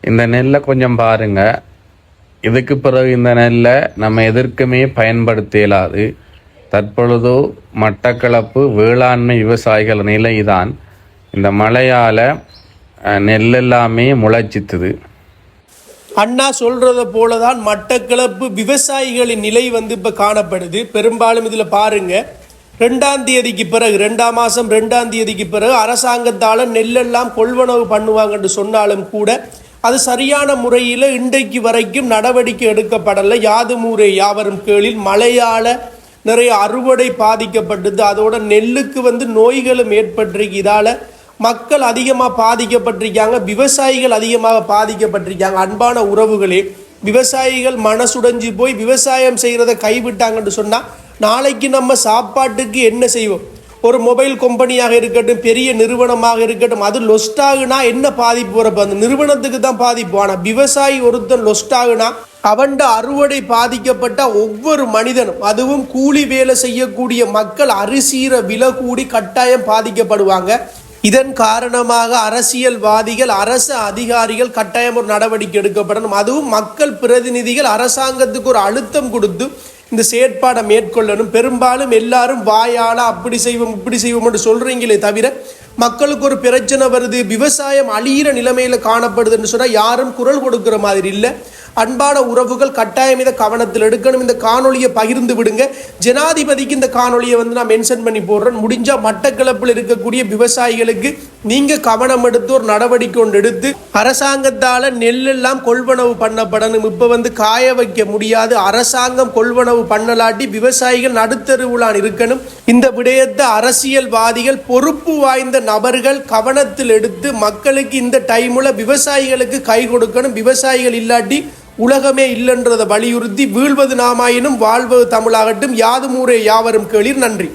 இந்த நெல்லை கொஞ்சம் பாருங்க. இதுக்கு பிறகு இந்த நெல்லை நம்ம எதற்குமே பயன்படுத்த இயலாது. தற்பொழுது மட்டக்களப்பு வேளாண்மை விவசாயிகள் நிலைதான் இந்த மழையால் நெல் எல்லாமே முளைச்சித்துது. அண்ணா சொல்றத போலதான் மட்டக்களப்பு விவசாயிகளின் நிலை இப்போ காணப்படுது. பெரும்பாலும் இதில் பாருங்க, 2ஆம் தேதிக்கு பிறகு 2ஆம் மாதம் 2ஆம் தேதிக்கு பிறகு அரசாங்கத்தால் நெல்லெல்லாம் கொள்வனவு பண்ணுவாங்கன்னு சொன்னாலும் கூட அது சரியான முறையில் இன்றைக்கு வரைக்கும் நடவடிக்கை எடுக்கப்படலை. யாதுமூரே யாவரும் கேளில் மழையால் நிறைய அறுவடை பாதிக்கப்பட்டது. அதோட நெல்லுக்கு நோய்களும் ஏற்பட்டிருக்கு. இதால் மக்கள் அதிகமாக பாதிக்கப்பட்டிருக்காங்க, விவசாயிகள் அதிகமாக பாதிக்கப்பட்டிருக்காங்க. அன்பான உறவுகளே, விவசாயிகள் மனசுடைஞ்சு போய் விவசாயம் செய்கிறத கைவிட்டாங்கன்னு சொன்னால் நாளைக்கு நம்ம சாப்பாட்டுக்கு என்ன செய்வோம்? ஒரு மொபைல் கம்பெனியாக இருக்கட்டும், பெரிய நிறுவனமாக இருக்கட்டும், அது லொஸ்ட் ஆகுனா என்ன பாதிப்பு வரப்போ? அந்த நிறுவனத்துக்கு தான் பாதிப்பு. ஆனால் விவசாயி ஒருத்தன் லொஸ்ட் ஆகுனா அவன்ட அறுவடை பாதிக்கப்பட்ட ஒவ்வொரு மனிதனும், அதுவும் கூலி வேலை செய்யக்கூடிய மக்கள் அரிசீர விலை கூடி கட்டாயம் பாதிக்கப்படுவாங்க. இதன் காரணமாக அரசியல்வாதிகள், அரசு அதிகாரிகள் கட்டாயம் ஒரு நடவடிக்கை எடுக்கப்படணும். அதுவும் மக்கள் பிரதிநிதிகள் அரசாங்கத்துக்கு ஒரு அழுத்தம் கொடுத்து இந்த செயற்பாடை மேற்கொள்ளணும். பெரும்பாலும் எல்லாரும் வாயால அப்படி செய்வோம் இப்படி செய்வோம்னு சொல்றீங்களே தவிர மக்களுக்கு ஒரு பிரச்சனை வருது, விவசாயம் அழியிற நிலைமையில காணப்படுதுன்னு சொன்னால் யாரும் குரல் கொடுக்குற மாதிரி இல்லை. அன்பான உறவுகள் கட்டாயம் இதை கவனத்தில் எடுக்கணும். இந்த காணொலியை பகிர்ந்து விடுங்க. ஜனாதிபதிக்கு இந்த காணொலியை நான் மென்ஷன் பண்ணி போடுறேன். முடிஞ்சால் மட்டக்களப்பில் இருக்கக்கூடிய விவசாயிகளுக்கு நீங்கள் கவனம் எடுத்து ஒரு நடவடிக்கை ஒன்று எடுத்து அரசாங்கத்தால் நெல்லெல்லாம் கொள்வனவு பண்ணப்படணும். இப்போ காய வைக்க முடியாது. அரசாங்கம் கொள்வனவு பண்ணலாட்டி விவசாயிகள் நடுத்தருவுலான் இருக்கணும். இந்த விடயத்தை அரசியல்வாதிகள், பொறுப்பு வாய்ந்த நபர்கள் கவனத்தில் எடுத்து மக்களுக்கு இந்த டைமில் விவசாயிகளுக்கு கை கொடுக்கணும். விவசாயிகள் இல்லாட்டி உலகமே இல்லைன்றதை வலியுறுத்தி, வீழ்வது நாமாயினும் வாழ்வது தமிழாகட்டும். யாதுமூரே யாவரும் கேளீர். நன்றி.